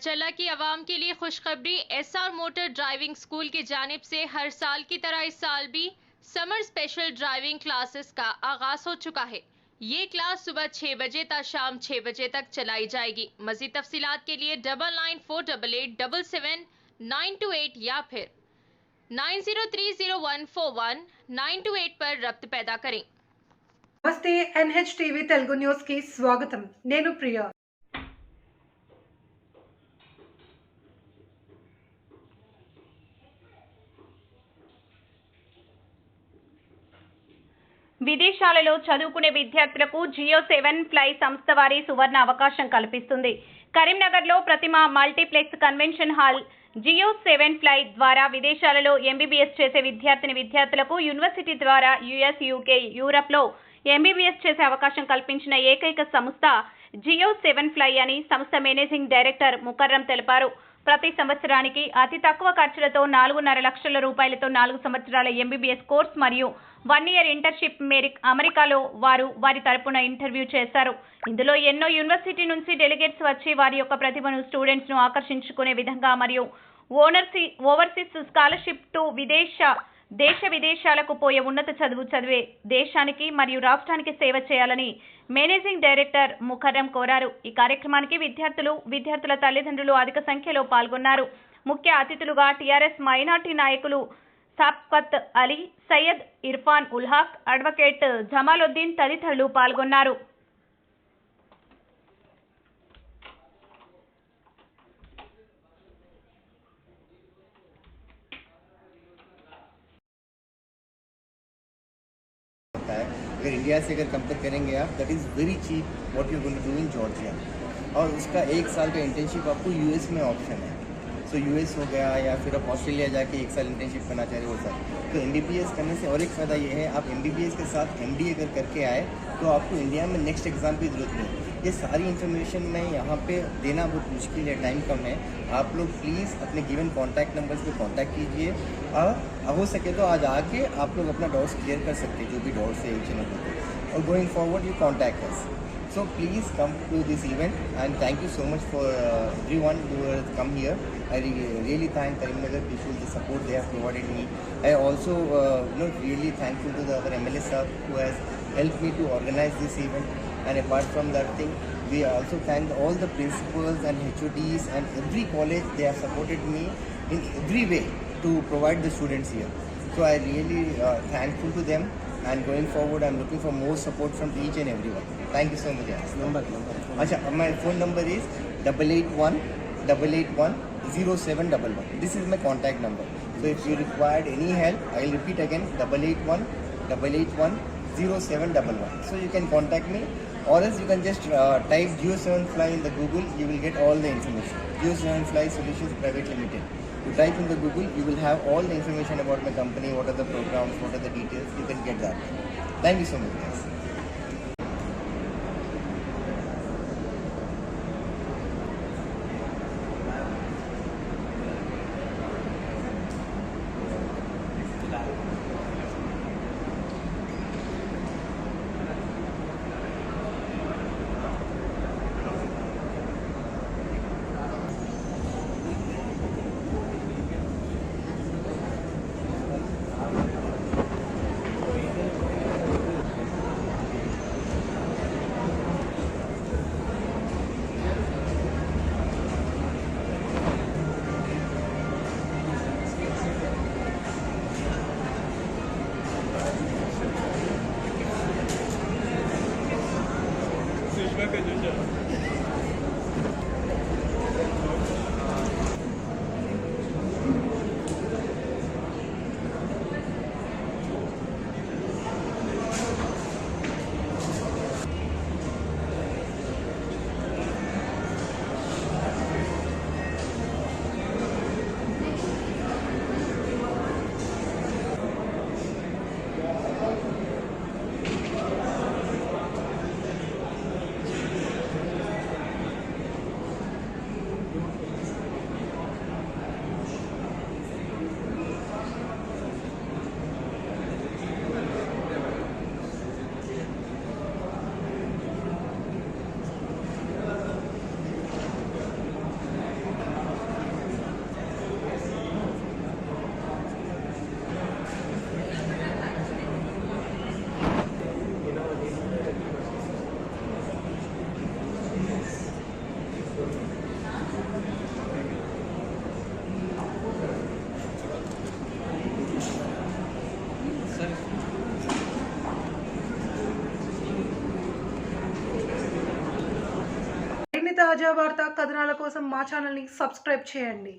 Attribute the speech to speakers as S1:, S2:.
S1: धारचला की आवाम के लिए खुशखबरी। एसआर मोटर ड्राइविंग स्कूल की जानिब से हर साल की तरह इस साल भी समर स्पेशल ड्राइविंग क्लासेस का आगाज हो चुका है। ये क्लास सुबह 6 बजे तक शाम 6 बजे तक चलाई जाएगी। मजीद तफसीलात के लिए 9948877928 या फिर 9030141928 पर रब्त पैदा करें।
S2: నమస్తే NHTV తెలుగు న్యూస్ కి స్వాగతం। నేను ప్రియా।
S3: విదేశాలలో చదువుకునే విద్యార్థులకు జియో 7 ఫ్లై సంస్థ వారి సువర్ణ అవకాశం కల్పిస్తుంది। కరీంనగర్లో Pratima multiplex convention hall Geo 7 fly ద్వారా విదేశాలలో ఎంబీబీఎస్ చేసే విద్యార్థులకు యూనివర్సిటీ ద్వారా యుఎస్, యూకే, యూరప్లో ఎంబీబీఎస్ చేసే అవకాశం కల్పించిన ఏకైక సంస్థ జియో 7 ఫ్లై అని సంస్థ మేనేజింగ్ డైరెక్టర్ ముకర్రం తెలిపారు। ప్రతి సంవత్సరానికి అతి తక్కువ ఖర్చులతో 4.5 లక్షల రూపాయలతో 4 సంవత్సరాల ఎంబీబీఎస్ కోర్స్ మరియు 1 ఇయర్ ఇంటర్న్షిప్ మేరకు అమెరికాలో వారి తరపున ఇంటర్వ్యూ చేశారు। ఇందులో ఎన్నో యూనివర్సిటీ నుంచి డెలిగేట్స్ వచ్చి వారి యొక్క ప్రతిభను స్టూడెంట్స్ ను ఆకర్షించుకునే విధంగా మరియు ఓవర్సీస్ స్కాలర్షిప్ టు దేశ విదేశాలకు పోయే ఉన్నత చదువు చదివే దేశానికి మరియు రాష్ట్రానికి సేవ చేయాలని మేనేజింగ్ డైరెక్టర్ ముకర్రం కోరారు। ఈ కార్యక్రమానికి విద్యార్థుల తల్లిదండ్రులు అధిక సంఖ్యలో పాల్గొన్నారు। ముఖ్య అతిథులుగా టీఆర్ఎస్ మైనార్టీ నాయకులు సాబ్కత్ అలీ, సయ్యద్ ఇర్ఫాన్ ఉల్ హక్, అడ్వకేట్ జమాలుద్దీన్ తదితరులు పాల్గొన్నారు।
S4: अगर इंडिया से अगर कंपेयर करेंगे आप, that is very cheap what you going to do in Georgia. और उसका 1 साल का इंटर्नशिप आपको यूएस में ऑप्शन है। सो यूएस हो गया या फिर आप ऑस्ट्रेलिया जाके 1 साल इंटर्नशिप करना चाह रहे हो सर, तो एमबीबीएस करने से और एक फ़ायदा ये है, आप एमबीबीएस के साथ एमडी अगर करके आए तो आपको इंडिया में नेक्स्ट एग्ज़ाम की ज़रूरत नहीं। ये सारी इन्फॉर्मेशन मैं यहाँ पे देना बहुत मुश्किल है, टाइम कम है। आप लोग प्लीज़ अपने गिवन कॉन्टैक्ट नंबर्स पे कॉन्टैक्ट कीजिए और हो सके तो आज आके आप लोग अपना डाउट्स क्लियर कर सकते हैं, जो भी डाउट्स है एक चैनल पर। और going forward you contact us. So please come to this event and thank you so much for everyone who has come here. I really thank Karimnagar people, the support they have provided me. I also really thankful to the other MLA sir who has helped me to organize this event. And apart from that thing, we also thank all the principals and HODs and every college. They have supported me in every way to provide the students here. So I really thankful to them. And going forward, I'm looking for more support from each and everyone. Thank you so much. Number. Achha, my phone number is 8818810711. This is my contact number. So if you required any help, I'll repeat again, 8818810711. So you can contact me, or else you can just type Geo 7 Fly in the Google. You will get all the information. Geo 7 Fly Solutions Private Limited. You type in the Google, you will have all the information about my company, what are the programs, what are the details, you can get that. Thank you so much guys.
S2: తాజా వార్తా కథనాల కోసం మా ఛానల్ని subscribe చేయండి.